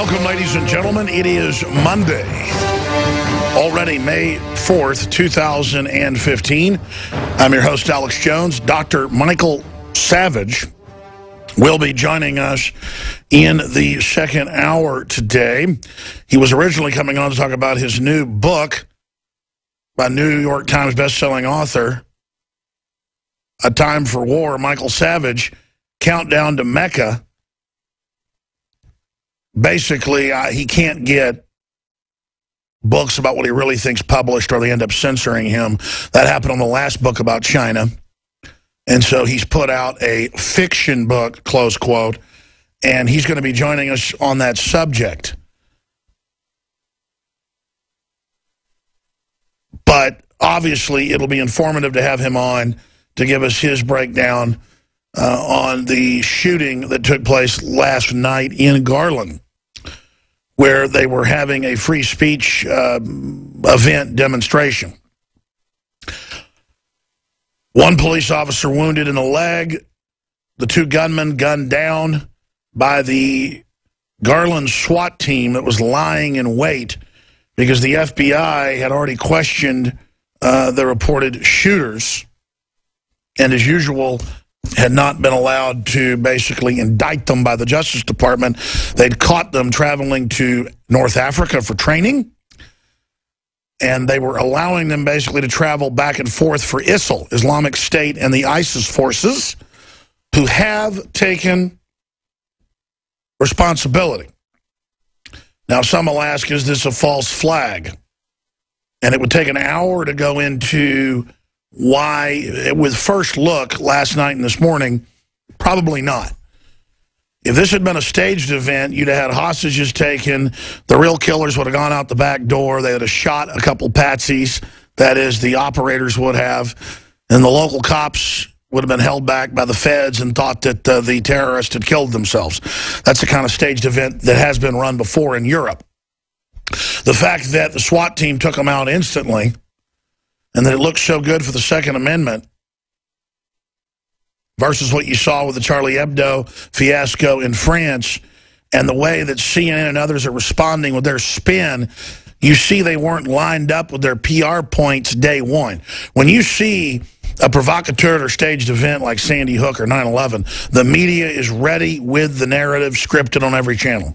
Welcome, ladies and gentlemen. It is Monday, already May 4th, 2015. I'm your host, Alex Jones. Dr. Michael Savage will be joining us in the second hour today. He was originally coming on to talk about his new book by New York Times bestselling author, A Time for War, Michael Savage, Countdown to Mecca. Basically, he can't get books about what he really thinks published, or they end up censoring him. That happened on the last book about China. And so he's put out a fiction book, close quote, and he's going to be joining us on that subject. But obviously, it'll be informative to have him on to give us his breakdown on the shooting that took place last night in Garland, where they were having a free speech event demonstration. One police officer wounded in the leg, the two gunmen gunned down by the Garland SWAT team that was lying in wait because the FBI had already questioned the reported shooters, and as usual, had not been allowed to basically indict them by the Justice Department. They'd caught them traveling to North Africa for training, and they were allowing them basically to travel back and forth for ISIL, Islamic State, and the ISIS forces, who have taken responsibility. Now, some will ask, is this a false flag? And it would take an hour to go into why, with first look last night and this morning, probably not. If this had been a staged event, you'd have had hostages taken, the real killers would have gone out the back door, they would have shot a couple patsies, that is, the operators would have, and the local cops would have been held back by the feds and thought that the terrorists had killed themselves. That's the kind of staged event that has been run before in Europe. The fact that the SWAT team took them out instantly, and that it looks so good for the Second Amendment versus what you saw with the Charlie Hebdo fiasco in France, and the way that CNN and others are responding with their spin, you see they weren't lined up with their PR points day one. When you see a provocateur or staged event like Sandy Hook or 9/11, the media is ready with the narrative scripted on every channel.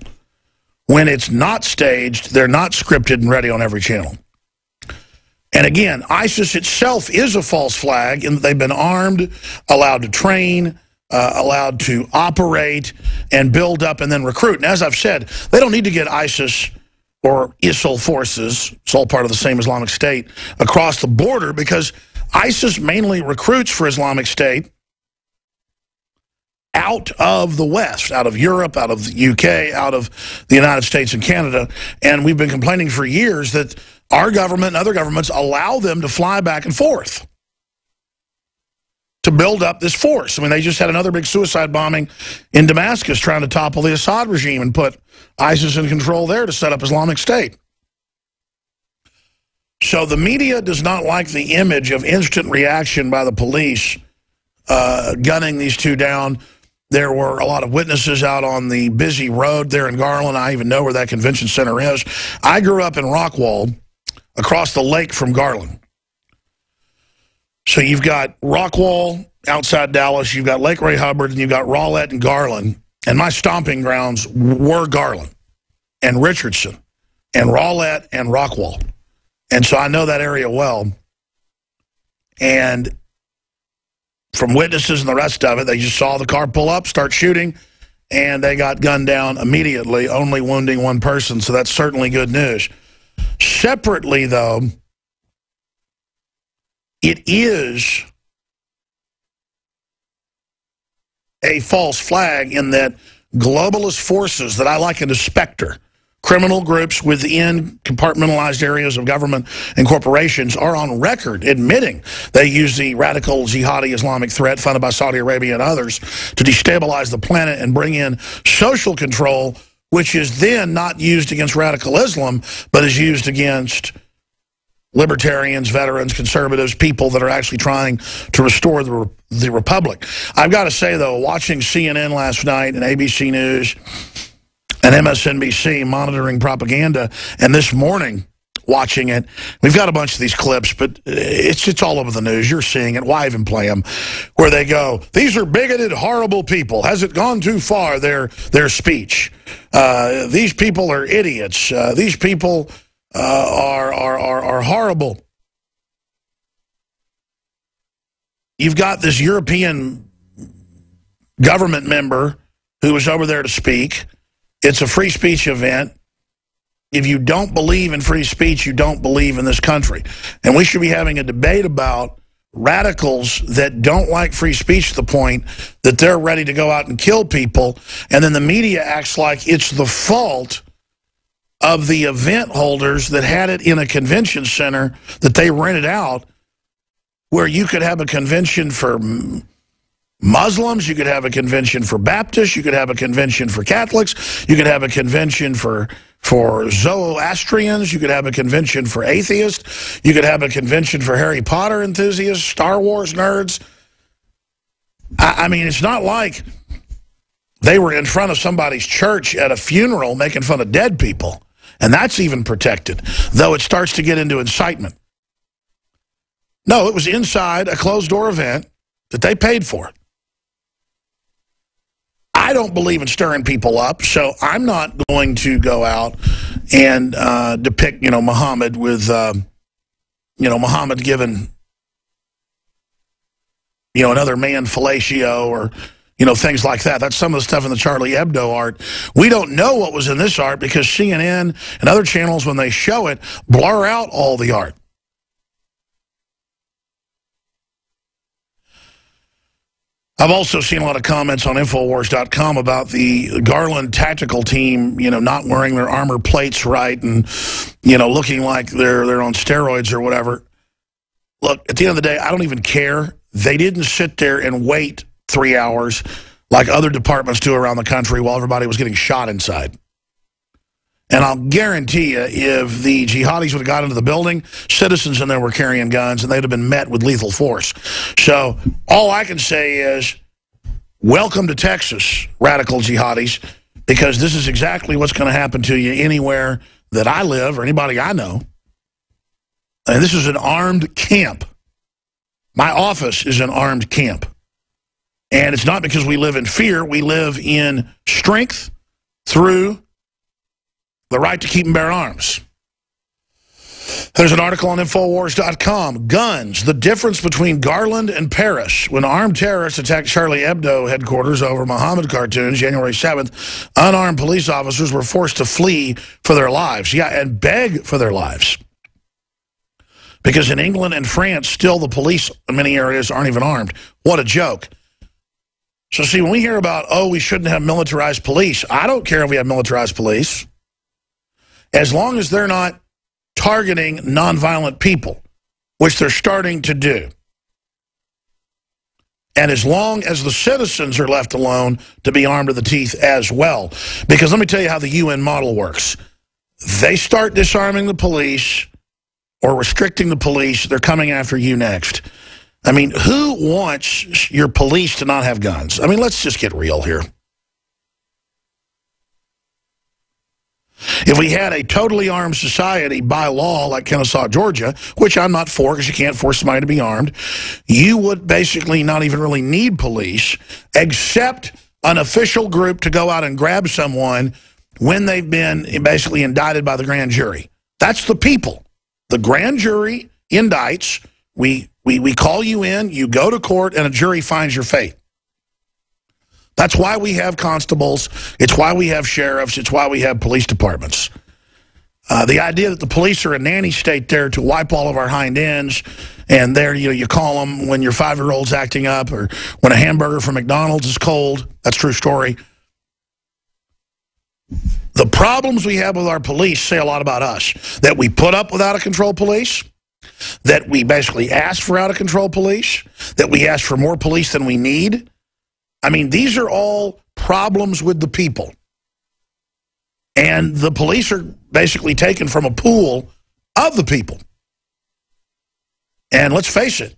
When it's not staged, they're not scripted and ready on every channel. And again, ISIS itself is a false flag in that they've been armed, allowed to train, allowed to operate and build up and then recruit. And as I've said, they don't need to get ISIS or ISIL forces, it's all part of the same Islamic State, across the border, because ISIS mainly recruits for Islamic State out of the West, out of Europe, out of the UK, out of the United States and Canada. And we've been complaining for years that our government and other governments allow them to fly back and forth to build up this force. I mean, they just had another big suicide bombing in Damascus trying to topple the Assad regime and put ISIS in control there to set up Islamic State. So the media does not like the image of instant reaction by the police gunning these two down. There were a lot of witnesses out on the busy road there in Garland. I even know where that convention center is. I grew up in Rockwall, across the lake from Garland. So you've got Rockwall outside Dallas, you've got Lake Ray Hubbard, and you've got Rowlett and Garland. And my stomping grounds were Garland and Richardson and Rowlett and Rockwall. And so I know that area well. And from witnesses and the rest of it, they just saw the car pull up, start shooting, and they got gunned down immediately, only wounding one person. So that's certainly good news. Separately, though, it is a false flag in that globalist forces that I liken to Spectre, criminal groups within compartmentalized areas of government and corporations, are on record admitting they use the radical jihadi Islamic threat funded by Saudi Arabia and others to destabilize the planet and bring in social control, which is then not used against radical Islam, but is used against libertarians, veterans, conservatives, people that are actually trying to restore the republic. I've got to say, though, watching CNN last night and ABC News, and MSNBC monitoring propaganda. And this morning, watching it, we've got a bunch of these clips, but it's all over the news. You're seeing it. Why even play them? Where they go, these are bigoted, horrible people. Has it gone too far, their speech? These people are idiots. These people are horrible. You've got this European government member who was over there to speak. It's a free speech event. If you don't believe in free speech, you don't believe in this country. And we should be having a debate about radicals that don't like free speech to the point that they're ready to go out and kill people. And then the media acts like it's the fault of the event holders that had it in a convention center that they rented out, where you could have a convention for Muslims, you could have a convention for Baptists, you could have a convention for Catholics, you could have a convention for Zoroastrians, you could have a convention for atheists, you could have a convention for Harry Potter enthusiasts, Star Wars nerds. I mean, it's not like they were in front of somebody's church at a funeral making fun of dead people, and that's even protected, though it starts to get into incitement. No, it was inside a closed-door event that they paid for. I don't believe in stirring people up, so I'm not going to go out and depict, Muhammad with, Muhammad giving, another man fellatio or, things like that. That's some of the stuff in the Charlie Hebdo art. We don't know what was in this art because CNN and other channels, when they show it, blur out all the art. I've also seen a lot of comments on Infowars.com about the Garland tactical team, not wearing their armor plates right and, looking like they're on steroids or whatever. Look, at the end of the day, I don't even care. They didn't sit there and wait 3 hours like other departments do around the country while everybody was getting shot inside. And I'll guarantee you, if the jihadis would have got into the building, citizens in there were carrying guns, and they'd have been met with lethal force. So all I can say is, welcome to Texas, radical jihadis, because this is exactly what's going to happen to you anywhere that I live or anybody I know. And this is an armed camp. My office is an armed camp. And it's not because we live in fear. We live in strength through the right to keep and bear arms. There's an article on Infowars.com. Guns, the difference between Garland and Paris. When armed terrorists attacked Charlie Hebdo headquarters over Muhammad cartoons January 7th, unarmed police officers were forced to flee for their lives. Yeah, and beg for their lives. Because in England and France, still the police in many areas aren't even armed. What a joke. So see, when we hear about, we shouldn't have militarized police, I don't care if we have militarized police. As long as they're not targeting nonviolent people, which they're starting to do. And as long as the citizens are left alone to be armed to the teeth as well. Because let me tell you how the UN model works. They start disarming the police or restricting the police, they're coming after you next. I mean, who wants your police to not have guns? I mean, let's just get real here. If we had a totally armed society by law like Kennesaw, Georgia, which I'm not for because you can't force somebody to be armed, you would basically not even really need police except an official group to go out and grab someone when they've been basically indicted by the grand jury. That's the people. The grand jury indicts, we call you in, you go to court, and a jury finds your fate. That's why we have constables. It's why we have sheriffs. It's why we have police departments. The idea that the police are a nanny state there to wipe all of our hind ends, and there you call them when your 5-year-old's acting up or when a hamburger from McDonald's is cold. That's a true story. The problems we have with our police say a lot about us. That we put up with out-of-control police, that we basically ask for out-of-control police, that we ask for more police than we need. I mean, these are all problems with the people. And the police are basically taken from a pool of the people. And let's face it,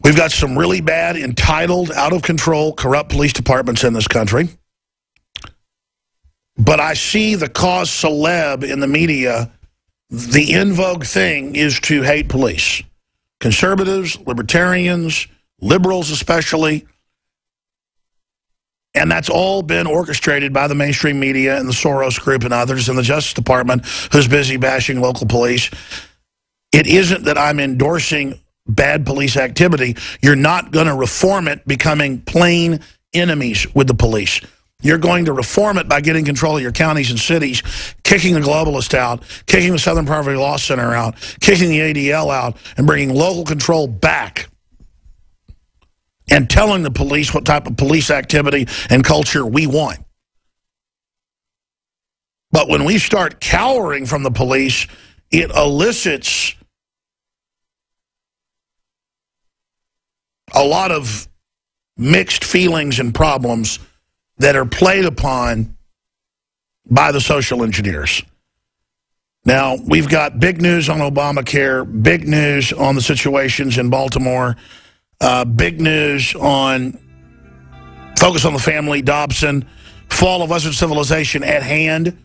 we've got some really bad, entitled, out-of-control, corrupt police departments in this country. But I see the cause celeb in the media. The in vogue thing is to hate police. Conservatives, libertarians, liberals especially. And that's all been orchestrated by the mainstream media and the Soros Group and others in the Justice Department who's busy bashing local police. It isn't that I'm endorsing bad police activity. You're not going to reform it becoming plain enemies with the police. You're going to reform it by getting control of your counties and cities, kicking the globalists out, kicking the Southern Poverty Law Center out, kicking the ADL out, and bringing local control back. And telling the police what type of police activity and culture we want. But when we start cowering from the police, it elicits a lot of mixed feelings and problems that are played upon by the social engineers. Now, we've got big news on Obamacare, big news on the situations in Baltimore, big news on Focus on the Family, Dobson, fall of Western civilization at hand.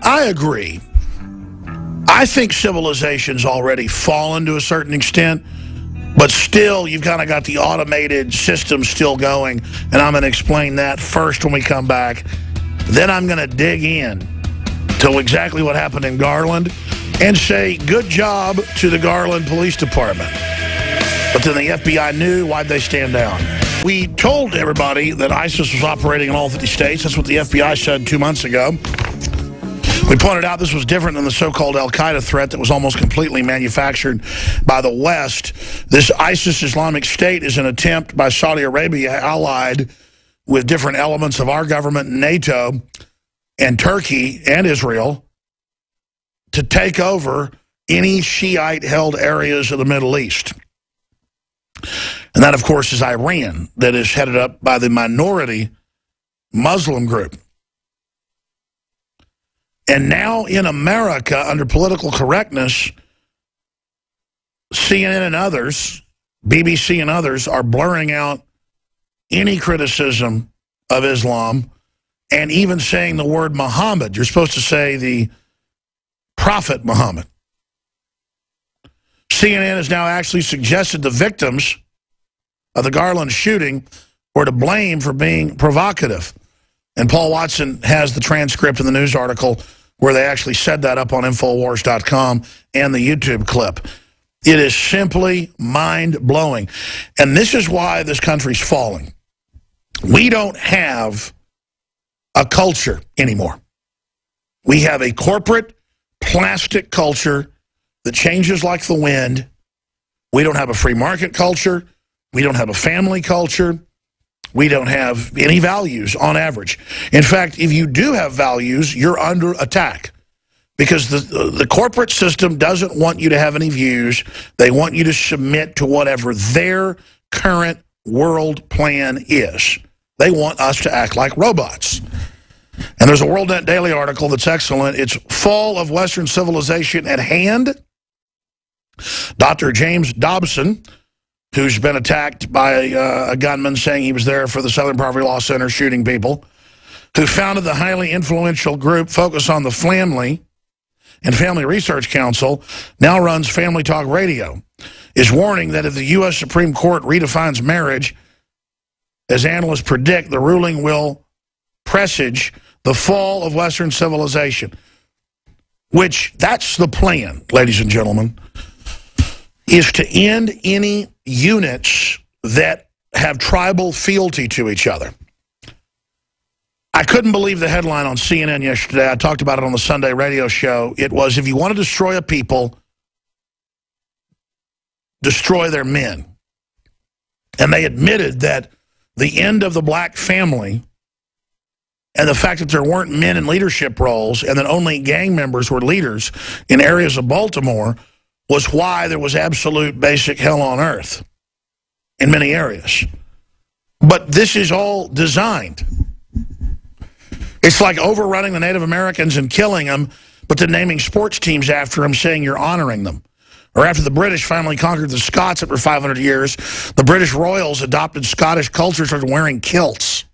I agree. I think civilization's already fallen to a certain extent, but still you've kind of got the automated system still going, and I'm going to explain that first when we come back. Then I'm going to dig in to exactly what happened in Garland and say good job to the Garland Police Department. But then the FBI knew. Why'd they stand down? We told everybody that ISIS was operating in all 50 states. That's what the FBI said 2 months ago. We pointed out this was different than the so-called al-Qaeda threat that was almost completely manufactured by the West. This ISIS Islamic State is an attempt by Saudi Arabia, allied with different elements of our government, NATO, and Turkey and Israel, to take over any Shiite-held areas of the Middle East. And that, of course, is Iran, that is headed up by the minority Muslim group. And now in America, under political correctness, CNN and others, BBC and others, are blurring out any criticism of Islam and even saying the word Muhammad. You're supposed to say the Prophet Muhammad. CNN has now actually suggested the victims of the Garland shooting were to blame for being provocative. And Paul Watson has the transcript in the news article where they actually said that up on Infowars.com and the YouTube clip. It is simply mind-blowing. And this is why this country's falling. We don't have a culture anymore. We have a corporate plastic culture that changes like the wind. We don't have a free market culture. We don't have a family culture. We don't have any values on average. In fact, if you do have values, you're under attack. Because the corporate system doesn't want you to have any views. They want you to submit to whatever their current world plan is. They want us to act like robots. And there's a WorldNet Daily article that's excellent. It's Fall of Western Civilization at Hand. Dr. James Dobson, who's been attacked by a gunman saying he was there for the Southern Poverty Law Center shooting people, who founded the highly influential group Focus on the Family and Family Research Council, now runs Family Talk Radio, is warning that if the U.S. Supreme Court redefines marriage, as analysts predict, the ruling will presage the fall of Western civilization. Which, that's the plan, ladies and gentlemen, is to end any units that have tribal fealty to each other. I couldn't believe the headline on CNN yesterday. I talked about it on the Sunday radio show. It was, if you want to destroy a people, destroy their men. And they admitted that the end of the black family and the fact that there weren't men in leadership roles and that only gang members were leaders in areas of Baltimore was why there was absolute basic hell on earth in many areas. But this is all designed. It's like overrunning the Native Americans and killing them, but then naming sports teams after them, saying you're honoring them. Or after the British finally conquered the Scots after 500 years, the British royals adopted Scottish culture, started wearing kilts.